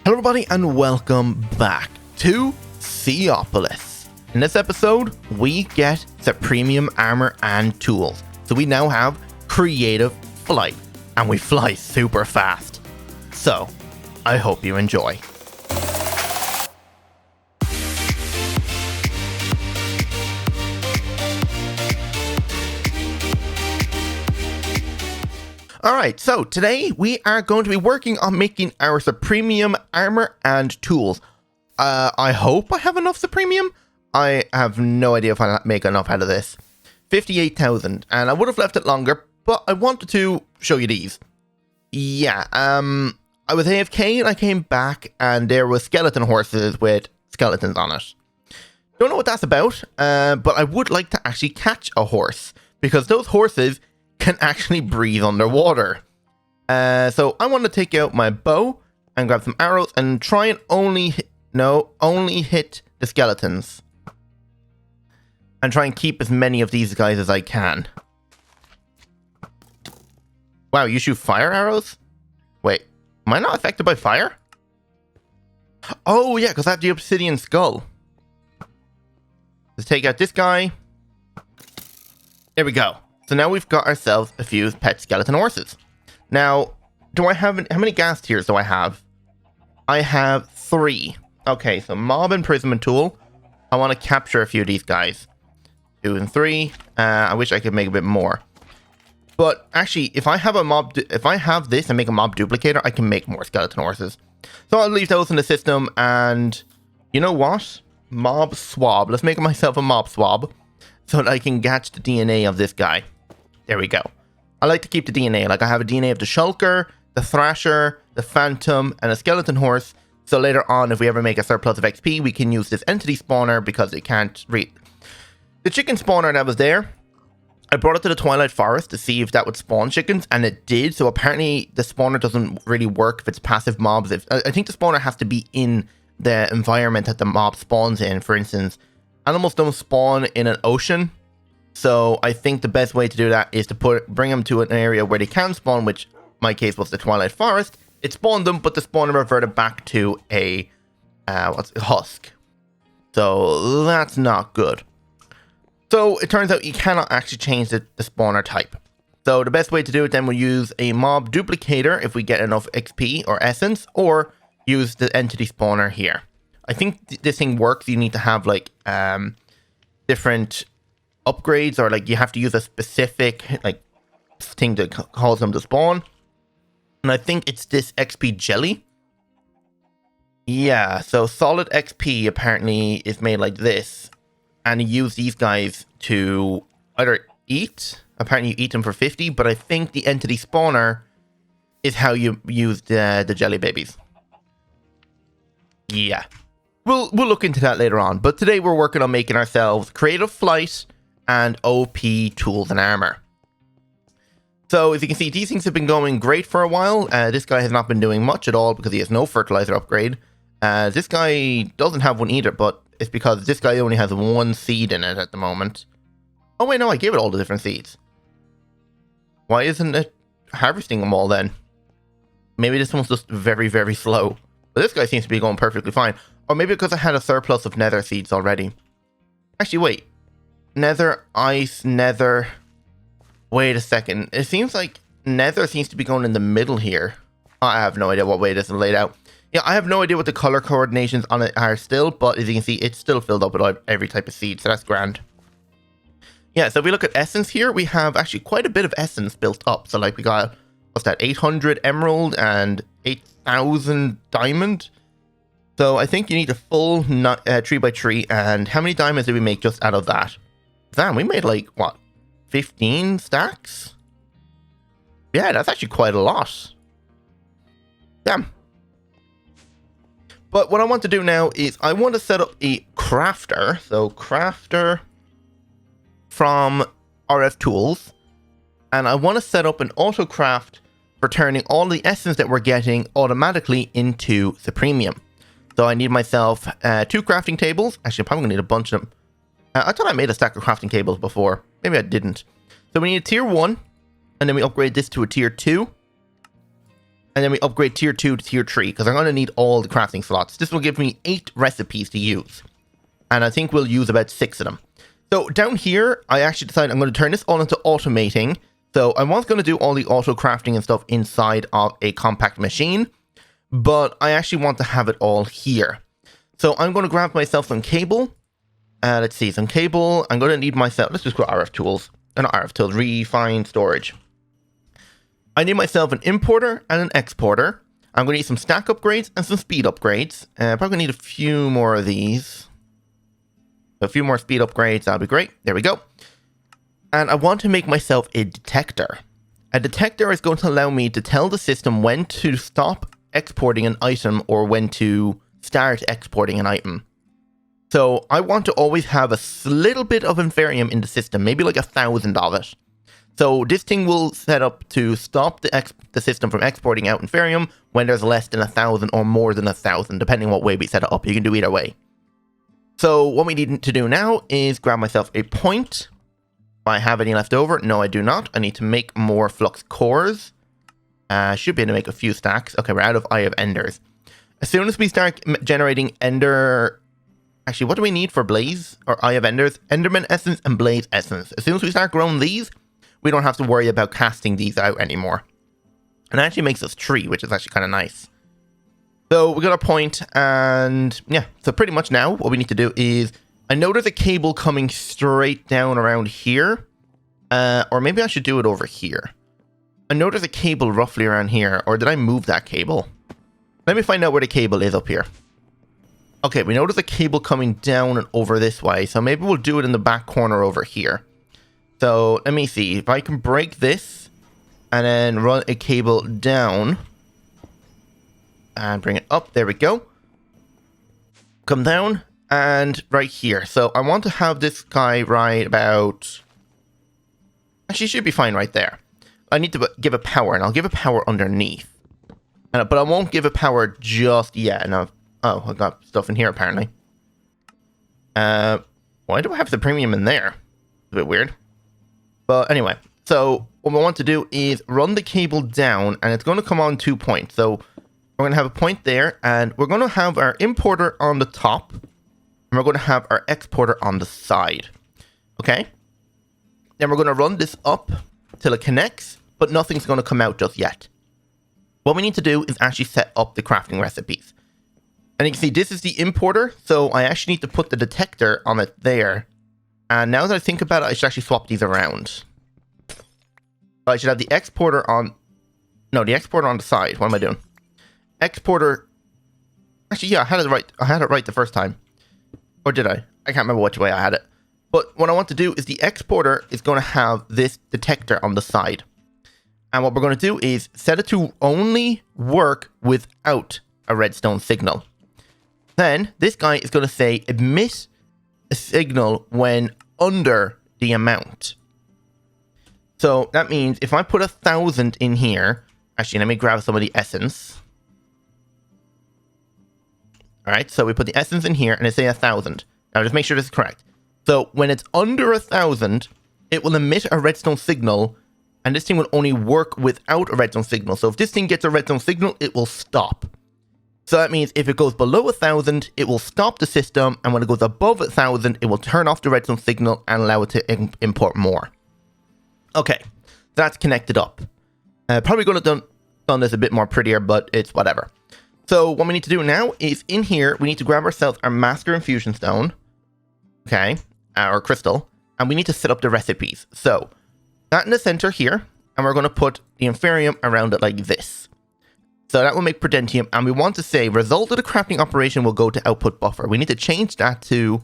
Hello everybody and welcome back to Seaopolis. In this episode, we get Supremium armor and tools. So we now have creative flight and we fly super fast. So, I hope you enjoy. Alright, so today we are going to be working on making our Supremium armor and tools. I hope I have enough Supremium. I have no idea if I'll make enough out of this. 58,000, and I would have left it longer, but I wanted to show you these. Yeah, I was AFK and I came back and there were skeleton horses with skeletons on it. Don't know what that's about, but I would like to actually catch a horse, because those horses can actually breathe underwater. So I want to take out my bow and grab some arrows and try and only hit the skeletons. And try and keep as many of these guys as I can. Wow, you shoot fire arrows? Wait, am I not affected by fire? Oh yeah, because I have the obsidian skull. Let's take out this guy. There we go. So now we've got ourselves a few pet skeleton horses. Now, how many gas tiers do I have? I have 3. Okay, so mob imprisonment tool. I want to capture a few of these guys. 2 and 3. I wish I could make a bit more. But actually, if I have this and make a mob duplicator, I can make more skeleton horses. So I'll leave those in the system, and you know what? Mob swab. Let's make myself a mob swab so that I can catch the DNA of this guy. There we go. I like to keep the DNA. Like I have a DNA of the Shulker, the Thrasher, the Phantom, and a Skeleton Horse. So later on, if we ever make a surplus of XP, we can use this entity spawner because it can't read. The chicken spawner that was there, I brought it to the Twilight Forest to see if that would spawn chickens, and it did. So apparently the spawner doesn't really work if it's passive mobs. I think the spawner has to be in the environment that the mob spawns in. For instance, animals don't spawn in an ocean. So I think the best way to do that is to bring them to an area where they can spawn, which in my case was the Twilight Forest. It spawned them, but the spawner reverted back to a husk. So that's not good. So it turns out you cannot actually change the spawner type. So the best way to do it then, we'll use a mob duplicator if we get enough XP or essence, or use the entity spawner here. I think this thing works. You need to have like different upgrades, or like you have to use a specific like thing to cause them to spawn. And I think it's this XP jelly. Yeah, so solid XP apparently is made like this, and you use these guys to either eat. Apparently you eat them for 50, but I think the entity spawner is how you use the jelly babies. Yeah, we'll look into that later on, but today we're working on making ourselves creative flight and OP tools and armor. So as you can see, these things have been going great for a while. This guy has not been doing much at all because he has no fertilizer upgrade. This guy doesn't have one either, but it's because this guy only has 1 seed in it at the moment. Oh wait, no, I gave it all the different seeds. Why isn't it harvesting them all then? Maybe this one's just very, very slow. But this guy seems to be going perfectly fine. Or maybe because I had a surplus of nether seeds already. Actually, wait. Nether, ice, nether. Wait a second. It seems like nether seems to be going in the middle here. I have no idea what way this is laid out. Yeah, I have no idea what the color coordinations on it are still, but as you can see, it's still filled up with every type of seed, so that's grand. Yeah, so if we look at essence here, we have actually quite a bit of essence built up. So like we got, what's that, 800 emerald and 8,000 diamond. So I think you need a full 3x3, and how many diamonds did we make just out of that? Damn, we made like, what, 15 stacks? Yeah, that's actually quite a lot. Damn. But what I want to do now is I want to set up a crafter. So crafter from RF tools. And I want to set up an auto craft for turning all the essence that we're getting automatically into Supremium. So I need myself 2 crafting tables. Actually, I'm probably going to need a bunch of them. I thought I made a stack of crafting tables before. Maybe I didn't. So we need a tier 1. And then we upgrade this to a tier 2. And then we upgrade tier 2 to tier 3, because I'm going to need all the crafting slots. This will give me 8 recipes to use. And I think we'll use about 6 of them. So down here, I actually decided I'm going to turn this all into automating. So I was going to do all the auto crafting and stuff inside of a compact machine, but I actually want to have it all here. So I'm going to grab myself some cable. Let's see, some cable. I'm going to need myself, let's just go RF tools. Not RF tools, refine storage. I need myself an importer and an exporter. I'm going to need some stack upgrades and some speed upgrades. Probably going to need a few more of these. A few more speed upgrades, that'll be great. There we go. And I want to make myself a detector. A detector is going to allow me to tell the system when to stop exporting an item or when to start exporting an item. So I want to always have a little bit of Inferium in the system, maybe like 1,000 of it. So this thing will set up to stop the system from exporting out Inferium when there's less than 1,000 or more than 1,000, depending what way we set it up. You can do either way. So what we need to do now is grab myself a point. Do I have any left over? No, I do not. I need to make more flux cores. Should be able to make a few stacks. Okay, we're out of Eye of Enders. As soon as we start generating Ender... Actually, what do we need for Blaze or Eye of Enders? Enderman Essence and Blaze Essence. As soon as we start growing these, we don't have to worry about casting these out anymore. And it actually makes us 3, which is actually kind of nice. So we got a point, and yeah, so pretty much now what we need to do is, I know there's a cable coming straight down around here, or maybe I should do it over here. I know there's a cable roughly around here, or did I move that cable? Let me find out where the cable is up here. Okay, we know there's a cable coming down and over this way, so maybe we'll do it in the back corner over here. So let me see, if I can break this, and then run a cable down, and bring it up. There we go. Come down and right here. So I want to have this guy right about... Actually, should be fine right there. I need to give it power, and I'll give it power underneath. But I won't give it power just yet. And oh, I got stuff in here apparently. Why do I have the premium in there? A bit weird. But anyway, so what we want to do is run the cable down, and it's going to come on 2 points. So we're going to have a point there, and we're going to have our importer on the top, and we're going to have our exporter on the side. Okay? Then we're going to run this up till it connects, but nothing's going to come out just yet. What we need to do is actually set up the crafting recipes. And you can see this is the importer, so I actually need to put the detector on it there. And now that I think about it, I should actually swap these around. I should have the exporter on... No, the exporter on the side. What am I doing? Exporter... Actually, yeah, I had it right. I had it right the first time. Or did I? I can't remember which way I had it. But what I want to do is the exporter is going to have this detector on the side. And what we're going to do is set it to only work without a redstone signal. Then this guy is going to say emit a signal when under the amount. So that means if I put 1,000 in here... Actually, let me grab some of the essence. Alright, so we put the essence in here and it say 1,000. Now just make sure this is correct. So when it's under 1,000, it will emit a redstone signal, and this thing will only work without a redstone signal. So if this thing gets a redstone signal, it will stop. So that means if it goes below 1,000, it will stop the system, and when it goes above 1,000, it will turn off the redstone signal and allow it to import more. Okay, that's connected up. Probably going to done this a bit more prettier, but it's whatever. So what we need to do now is in here, we need to grab ourselves our master infusion stone. Okay, our crystal. And we need to set up the recipes. So that in the center here, and we're going to put the Inferium around it like this. So that will make Prudentium, and we want to say result of the crafting operation will go to output buffer. We need to change that to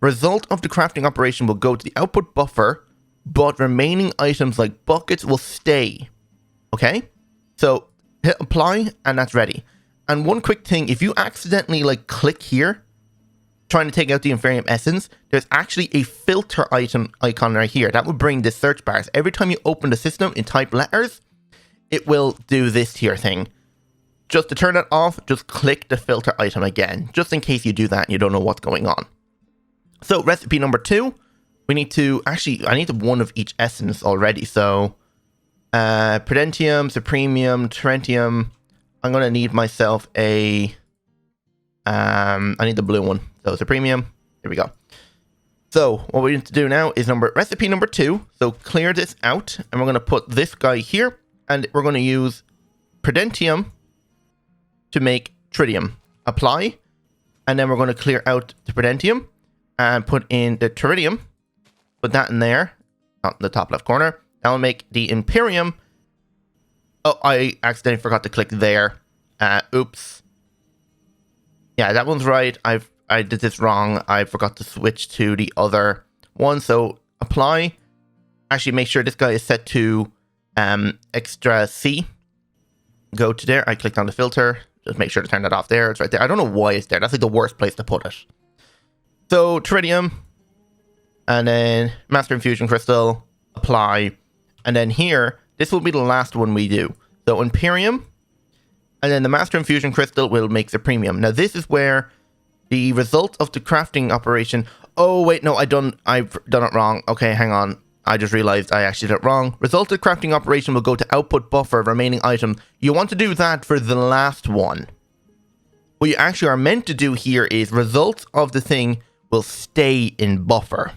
result of the crafting operation will go to the output buffer, but remaining items like buckets will stay. Okay? So hit apply, and that's ready. And one quick thing, if you accidentally like click here, trying to take out the Inferium essence, there's actually a filter icon right here. That will bring the search bars. Every time you open the system and type letters, it will do this here thing. Just to turn it off, just click the filter item again, just in case you do that and you don't know what's going on. So recipe number 2, we need to, actually, I need one of each essence already, so Prudentium, Supremium, Trentium. I'm going to need myself a... I need the blue one. So Supremium. Here we go. So what we need to do now is recipe number 2. So clear this out. And we're going to put this guy here. And we're going to use Prudentium to make Tritium. Apply. And then we're going to clear out the Prudentium. And put in the Tritium. Put that in there. On the top left corner. That'll make the Imperium. Oh, I accidentally forgot to click there. Oops. Yeah, that one's right. I did this wrong. I forgot to switch to the other one. So apply. Actually, make sure this guy is set to extra C. Go to there. I clicked on the filter. Just make sure to turn that off there. It's right there. I don't know why it's there. That's like the worst place to put it. So Tritium. And then Master Infusion Crystal. Apply. And then here, this will be the last one we do. So Imperium. And then the Master Infusion Crystal will make Supremium. Now this is where the result of the crafting operation... Oh, wait, no, I've done it wrong. Okay, hang on. I just realized I actually did it wrong. Result of crafting operation will go to output buffer remaining item. You want to do that for the last one. What you actually are meant to do here is results of the thing will stay in buffer.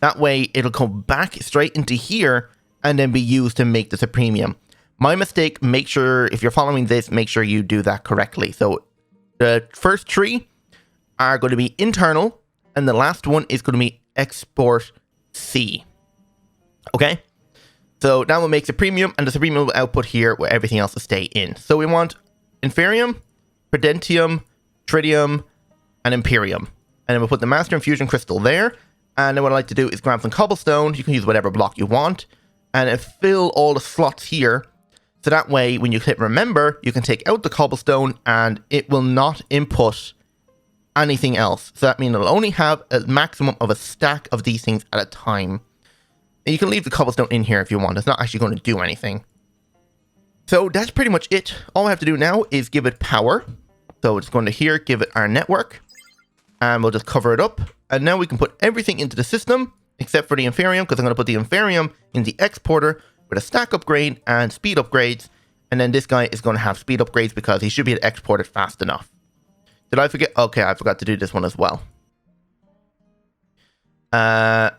That way, it'll come back straight into here and then be used to make the Supremium. My mistake, make sure, if you're following this, make sure you do that correctly. So the first 3 are going to be internal, and the last one is going to be export C. Okay? So that will make Supremium, and the Supremium will output here where everything else will stay in. So we want Inferium, Prudentium, Tritium, and Imperium. And then we'll put the Master Infusion Crystal there. And then what I like to do is grab some cobblestone. You can use whatever block you want. And fill all the slots here. So that way, when you hit remember, you can take out the cobblestone and it will not input anything else. So that means it'll only have a maximum of a stack of these things at a time. And you can leave the cobblestone in here if you want. It's not actually going to do anything. So that's pretty much it. All I have to do now is give it power. So it's going to here, give it our network. And we'll just cover it up. And now we can put everything into the system, except for the Inferium, because I'm going to put the Inferium in the exporter with a stack upgrade and speed upgrades. And then this guy is going to have speed upgrades because he should be able to export it fast enough. Did I forget? Okay, I forgot to do this one as well.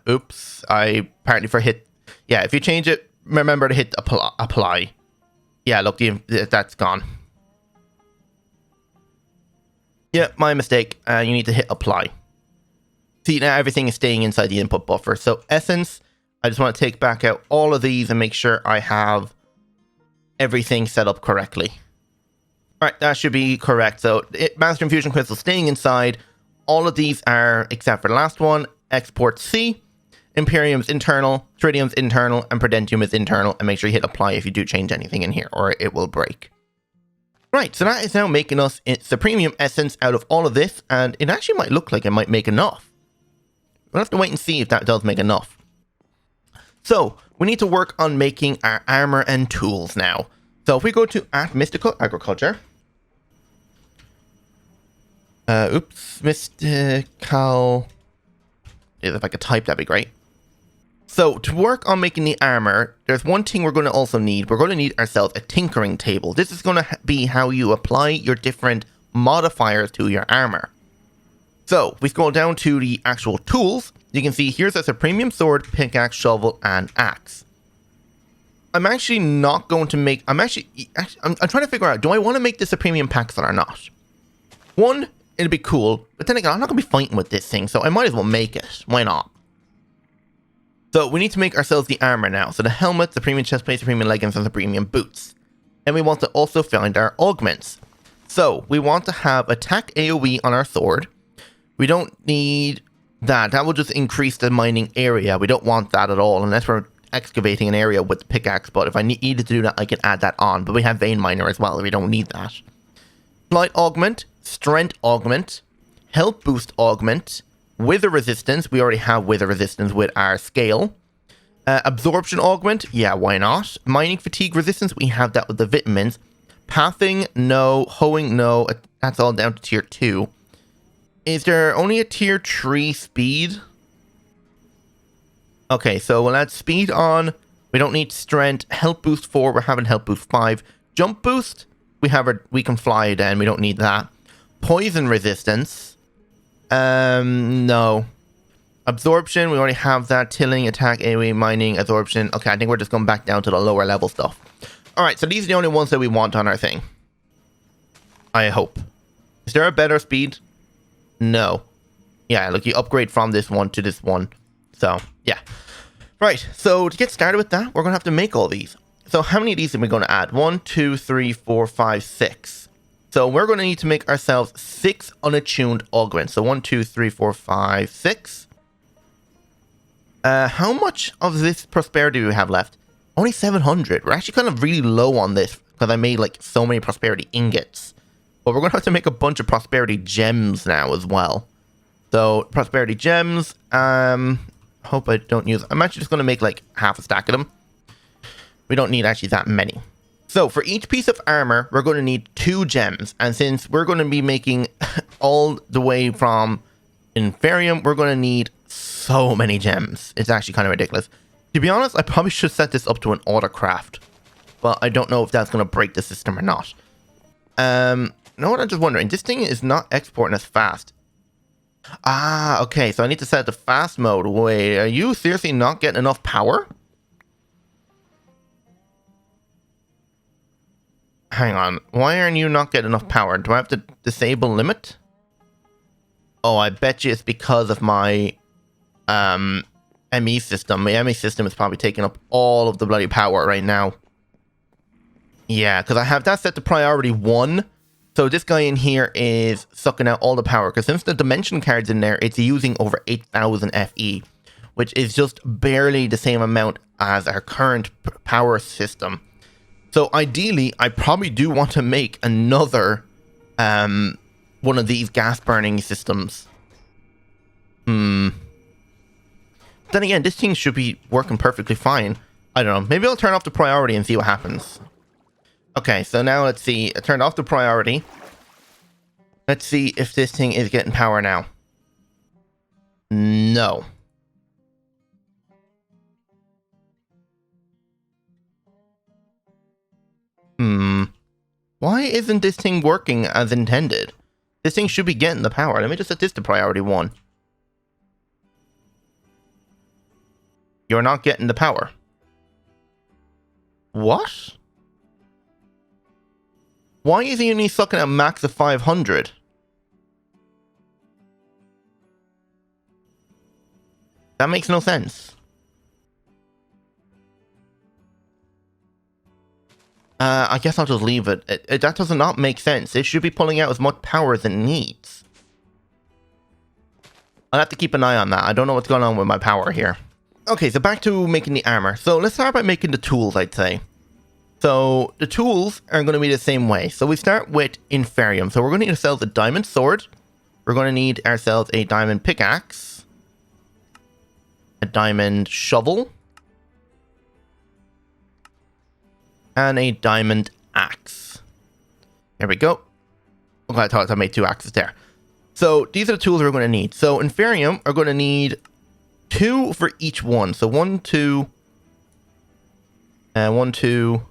Oops. I apparently hit... Yeah, if you change it, remember to hit apply. Yeah, look, that's gone. Yeah, my mistake. You need to hit apply. See, now everything is staying inside the input buffer. So essence, I just want to take back out all of these and make sure I have everything set up correctly. All right, that should be correct. So Master Infusion Crystal staying inside. All of these are, except for the last one, export C. Imperium's internal, Tritium's internal, and Prudentium is internal. And make sure you hit apply if you do change anything in here or it will break. Right, so that is now making us Supremium essence out of all of this. And it actually might look like it might make enough. We'll have to wait and see if that does make enough. So, we need to work on making our armor and tools now. So, if we go to Mystical Agriculture. Mystical... If I could type, that'd be great. So, to work on making the armor, there's one thing we're going to also need. We're going to need ourselves a tinkering table. This is going to be how you apply your different modifiers to your armor. So, we scroll down to the actual tools. You can see here's a Supremium sword, pickaxe, shovel, and axe. I'm actually not going to make... I'm trying to figure out, do I want to make the Supremium packs or not? One, it'll be cool. But then again, I'm not going to be fighting with this thing, so I might as well make it. Why not? So, we need to make ourselves the armor now. So, the helmet, the Supremium chestplate, Supremium leggings, and Supremium boots. And we want to also find our augments. So, we want to have attack AoE on our sword. We don't need that. That will just increase the mining area. We don't want that at all, unless we're excavating an area with the pickaxe. But if I needed to do that, I can add that on. But we have Vein Miner as well. We don't need that. Flight Augment, Strength Augment, Health Boost Augment, Wither Resistance. We already have Wither Resistance with our Scale. Absorption Augment. Yeah, why not? Mining Fatigue Resistance. We have that with the vitamins. Pathing, no. Hoeing, no. That's all down to tier 2. Is there only a tier 3 speed? Okay, so we'll add speed on We don't need strength. Health boost 4, we're having health boost 5. Jump boost, we can fly then, we don't need that. Poison resistance, no. Absorption, we already have that. Tilling, attack, AoE, mining, absorption. Okay, I think we're just going back down to the lower level stuff. Alright, so these are the only ones that we want on our thing. I hope. Is there a better speed? No. Yeah, look, you upgrade from this one to this one. So, yeah. Right, so to get started with that, we're going to have to make all these. So how many of these are we going to add? 1, 2, 3, 4, 5, 6. So we're going to need to make ourselves 6 unattuned augments. So 1, 2, 3, 4, 5, 6. How much of this prosperity do we have left? Only 700. We're actually kind of really low on this because I made like so many prosperity ingots. But we're going to have to make a bunch of prosperity gems now as well. So prosperity gems, hope I don't use... I'm actually just going to make like half a stack of them. We don't need actually that many. So for each piece of armor, we're going to need 2 gems. And since we're going to be making all the way from Inferium, we're going to need so many gems. It's actually kind of ridiculous. To be honest, I probably should set this up to an autocraft. But I don't know if that's going to break the system or not. You know what I'm just wondering? This thing is not exporting as fast. Ah, okay. So I need to set the fast mode. Wait, are you seriously not getting enough power? Hang on. Why aren't you not getting enough power? Do I have to disable limit? Oh, I bet you it's because of my ME system. My ME system is probably taking up all of the bloody power right now. Yeah, because I have that set to priority 1. So this guy in here is sucking out all the power. Because since the dimension card's in there, it's using over 8,000 FE. Which is just barely the same amount as our current power system. So ideally, I probably do want to make another one of these gas burning systems. Then again, this thing should be working perfectly fine. I don't know. Maybe I'll turn off the priority and see what happens. Okay, so now let's see. I turned off the priority. Let's see if this thing is getting power now. No. Why isn't this thing working as intended? This thing should be getting the power. Let me just set this to priority 1. You're not getting the power. What? Why is he only sucking at a max of 500? That makes no sense. I guess I'll just leave it. That does not make sense. It should be pulling out as much power as it needs. I'll have to keep an eye on that. I don't know what's going on with my power here. Okay, so back to making the armor. So let's start by making the tools, I'd say. So the tools are going to be the same way. So we start with Inferium. So we're going to need ourselves a diamond sword. We're going to need ourselves a diamond pickaxe. A diamond shovel. And a diamond axe. There we go. Okay, I thought I made 2 axes there. So these are the tools we're going to need. So Inferium are going to need 2 for each one. So 1, 2, and 1, 2,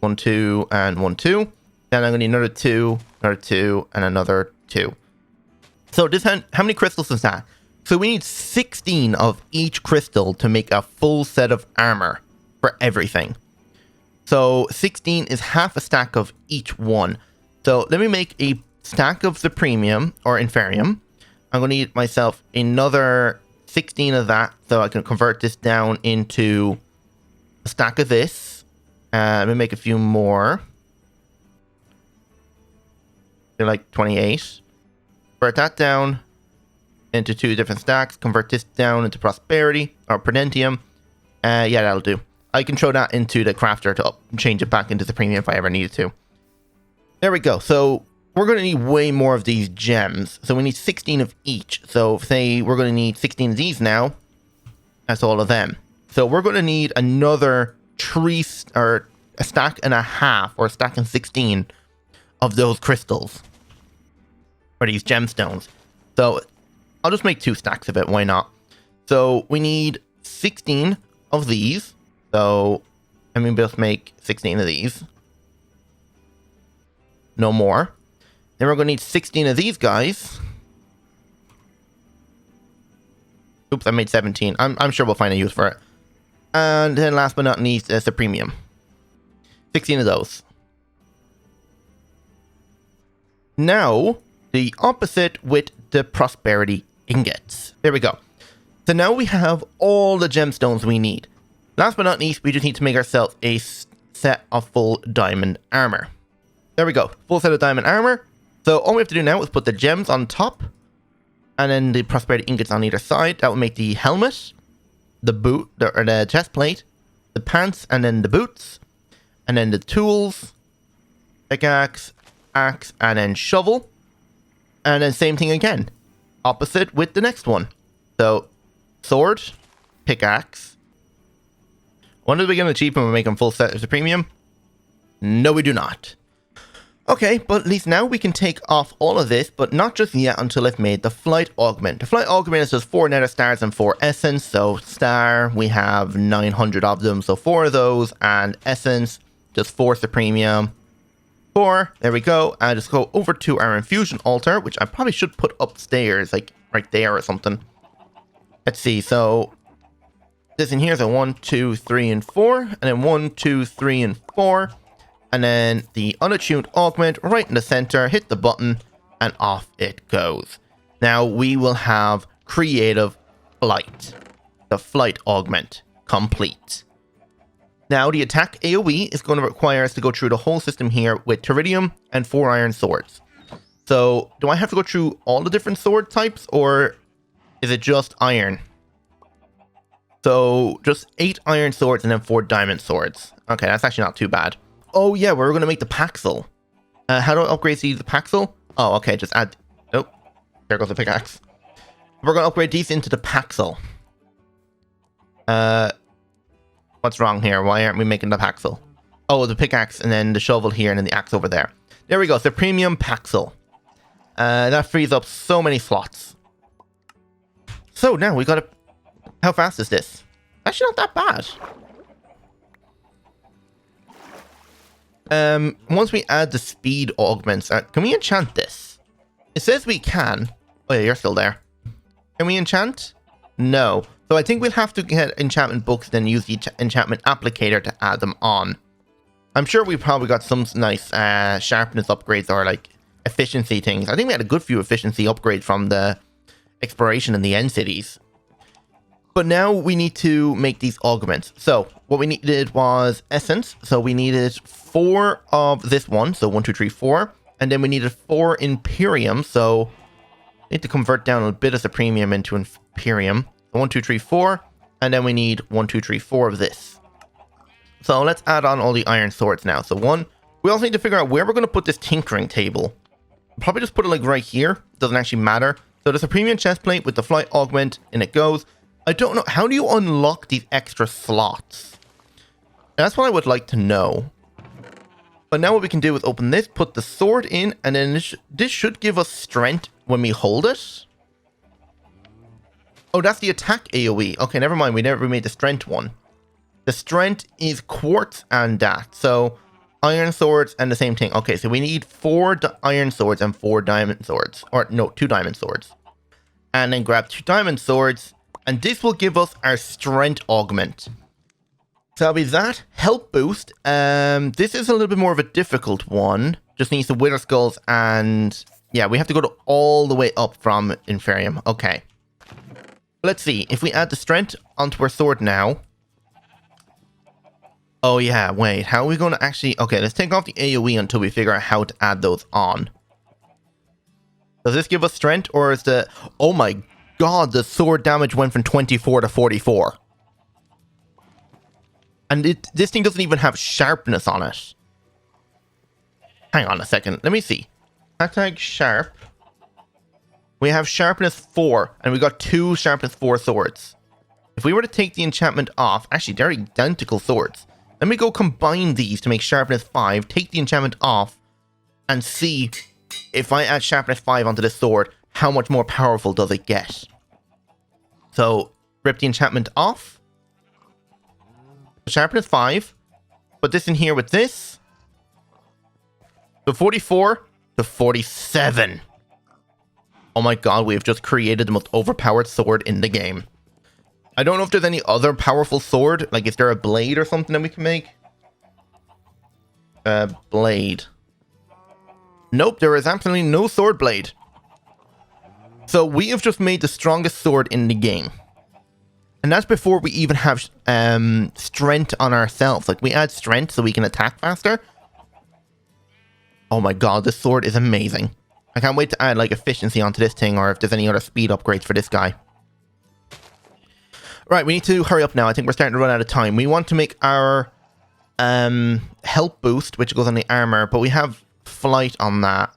1, 2, and 1, 2. Then I'm going to need another 2, and another 2. So this how many crystals is that? So we need 16 of each crystal to make a full set of armor for everything. So 16 is half a stack of each one. So let me make a stack of Supremium or Inferium. I'm going to need myself another 16 of that so I can convert this down into a stack of this. Let me make a few more. They're like 28. Convert that down into 2 different stacks. Convert this down into Prosperity or Prudentium. Yeah, that'll do. I can throw that into the crafter to change it back into the premium if I ever needed to. There we go. So we're going to need way more of these gems. So we need 16 of each. So say we're going to need 16 of these now. That's all of them. So we're going to need another or a stack and a half or a stack and 16 of those crystals. Or these gemstones. So I'll just make 2 stacks of it. Why not? So we need 16 of these. So, I mean, we'll make 16 of these. No more. Then we're going to need 16 of these guys. Oops, I made 17. I'm sure we'll find a use for it. And then last but not least, Supremium. 16 of those. Now, the opposite with the prosperity ingots. There we go. So now we have all the gemstones we need. Last but not least, we just need to make ourselves a set of full diamond armor. There we go. Full set of diamond armor. So all we have to do now is put the gems on top. And then the prosperity ingots on either side. That will make the helmet, the boot, or the chest plate, the pants, and then the boots. And then the tools, pickaxe, axe, and then shovel. And then same thing again. Opposite with the next one. So, sword, pickaxe. When do we get an achievement when we make them full set of Supremium? No, we do not. Okay, but at least now we can take off all of this, but not just yet until I've made the flight augment. The flight augment is just 4 nether stars and 4 essence. So star, we have 900 of them, so 4 of those, and essence, just 4 Supremium. 4, there we go. And just go over to our infusion altar, which I probably should put upstairs, like right there or something. Let's see, so this in here is a 1, 2, 3, and 4, and then 1, 2, 3, and 4. And then the unattuned augment right in the center, hit the button, and off it goes. Now we will have creative flight. The flight augment complete. Now the attack AoE is going to require us to go through the whole system here with Teridium and 4 iron swords. So do I have to go through all the different sword types, or is it just iron? So just 8 iron swords and then 4 diamond swords. Okay, that's actually not too bad. Oh yeah, we're going to make the Paxel. How do I upgrade the Paxel? Oh, okay, just add... Oh, there goes the pickaxe. We're going to upgrade these into the Paxel. What's wrong here? Why aren't we making the Paxel? Oh, the pickaxe and then the shovel here and then the axe over there. There we go, Supremium Paxel. That frees up so many slots. So now we got to... How fast is this? Actually not that bad. Once we add the speed augments, can we enchant this? It says we can. Oh yeah, you're still there. Can we enchant? No. So I think we'll have to get enchantment books, then use the enchantment applicator to add them on. I'm sure we probably got some nice sharpness upgrades or like efficiency things. I think we had a good few efficiency upgrades from the exploration in the end cities. But now we need to make these augments. So what we needed was essence. So we needed 4 of this one. So 1, 2, 3, 4. And then we needed 4 Imperium. So we need to convert down a bit of Supremium into Imperium. 1, 2, 3, 4. And then we need 1, 2, 3, 4 of this. So let's add on all the iron swords now. So 1. We also need to figure out where we're going to put this tinkering table. Probably just put it like right here. Doesn't actually matter. So the Supremium chest plate with the flight augment, and it goes. I don't know. How do you unlock these extra slots? That's what I would like to know. But now what we can do is open this, put the sword in, and then this should give us strength when we hold it. Oh, that's the attack AoE. Okay, never mind. We never made the strength one. The strength is quartz and that. So iron swords and the same thing. Okay, so we need 4 iron swords and 4 diamond swords. Or no, 2 diamond swords. And then grab 2 diamond swords. And this will give us our strength augment. So that'll be that. Health boost. This is a little bit more of a difficult one. Just needs the wither skulls and... Yeah, we have to go all the way up from Inferium. Okay. Let's see. If we add the strength onto our sword now... Oh yeah, wait. How are we going to actually... Okay, let's take off the AoE until we figure out how to add those on. Does this give us strength or is the... Oh my god, the sword damage went from 24 to 44. And this thing doesn't even have sharpness on it. Hang on a second. Let me see. Hashtag sharp. We have sharpness 4. And we got 2 sharpness 4 swords. If we were to take the enchantment off... Actually, they're identical swords. Let me go combine these to make sharpness 5. Take the enchantment off. And see if I add sharpness 5 onto this sword... How much more powerful does it get? So, rip the enchantment off. Sharpness 5. Put this in here with this. So 44 to 47. Oh my god, we've just created the most overpowered sword in the game. I don't know if there's any other powerful sword. Like, is there a blade or something that we can make? Blade. Nope, there is absolutely no sword blade. So we have just made the strongest sword in the game. And that's before we even have strength on ourselves. Like, we add strength so we can attack faster. Oh my god, this sword is amazing. I can't wait to add, like, efficiency onto this thing, or if there's any other speed upgrades for this guy. Right, we need to hurry up now. I think we're starting to run out of time. We want to make our health boost, which goes on the armor, but we have flight on that.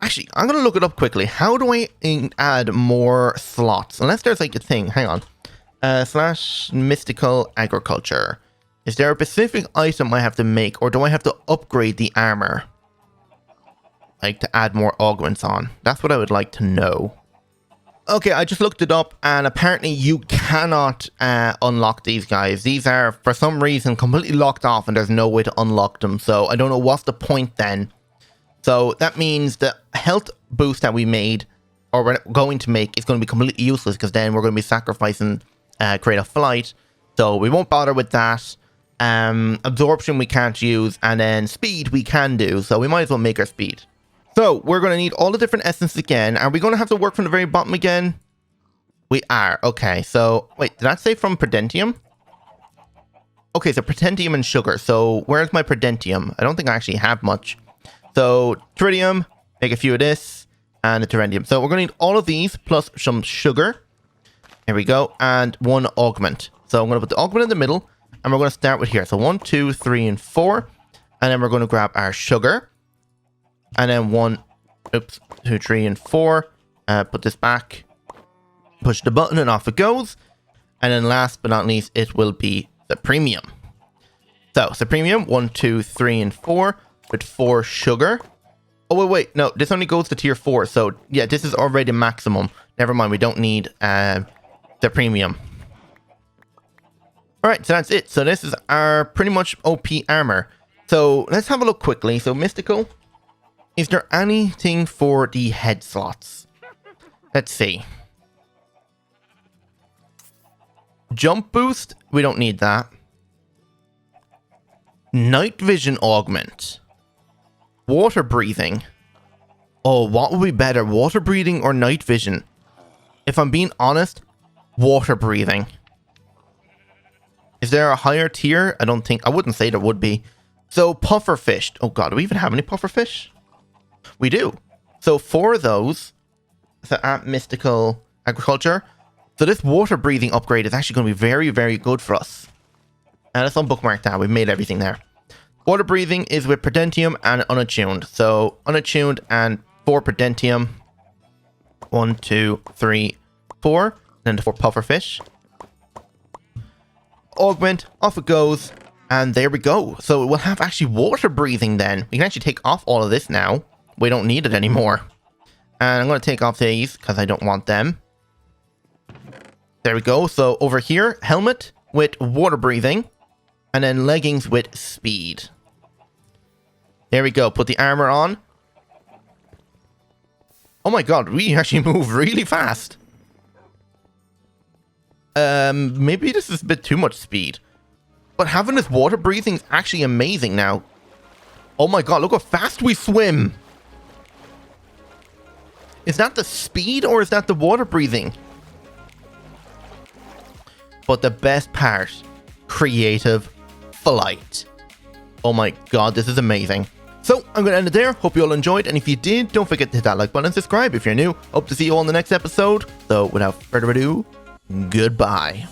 Actually, I'm going to look it up quickly. How do I add more slots? Unless there's, like, a thing. Hang on. / mystical agriculture. Is there a specific item I have to make, or do I have to upgrade the armor? Like, to add more augments on. That's what I would like to know. Okay, I just looked it up, and apparently you cannot unlock these guys. These are, for some reason, completely locked off, and there's no way to unlock them. So I don't know what's the point then. So that means the health boost that we made, or we're going to make, is going to be completely useless, because then we're going to be sacrificing create a flight. So we won't bother with that. Absorption we can't use, and then speed we can do. So we might as well make our speed. So we're going to need all the different essences again. Are we going to have to work from the very bottom again? We are. Okay, so wait, did that say from Prudentium? Okay, so Prudentium and sugar. So where's my Prudentium? I don't think I actually have much. So tritium, make a few of this, and a terrendium. So we're going to need all of these plus some sugar. Here we go, and one augment. So I'm going to put the augment in the middle, and we're going to start with here. So 1, 2, 3, and 4, and then we're going to grab our sugar, and then 1, 2, 3, and 4. Put this back, push the button, and off it goes. And then last but not least, it will be Supremium. So Supremium, 1, 2, 3, and 4. With 4 sugar. Oh, wait, no, this only goes to tier 4. So, yeah, this is already maximum. Never mind, we don't need the premium. Alright, so that's it. So this is our pretty much OP armor. So, let's have a look quickly. So, mystical. Is there anything for the head slots? Let's see. Jump boost? We don't need that. Night vision augment. Water breathing. Oh, what would be better? Water breathing or night vision? If I'm being honest, water breathing. Is there a higher tier? I wouldn't say there would be. So, puffer fish. Oh god, do we even have any puffer fish? We do. So, 4 of those. So, at mystical agriculture. So, this water breathing upgrade is actually going to be very, very good for us. And let's unbookmark that. We've made everything there. Water breathing is with Prudentium and unattuned. So, unattuned and 4 Prudentium. 1, 2, 3, 4. Then the 4 pufferfish. Augment, off it goes. And there we go. So, we'll have actually water breathing then. We can actually take off all of this now. We don't need it anymore. And I'm going to take off these because I don't want them. There we go. So, over here, helmet with water breathing. And then leggings with speed. There we go. Put the armor on. Oh my god, we actually move really fast. Maybe this is a bit too much speed. But having this water breathing is actually amazing now. Oh my god, look how fast we swim. Is that the speed or is that the water breathing? But the best part, creative flight. Oh my god, this is amazing. So, I'm going to end it there. Hope you all enjoyed. And if you did, don't forget to hit that like button and subscribe if you're new. Hope to see you all in the next episode. So, without further ado, goodbye.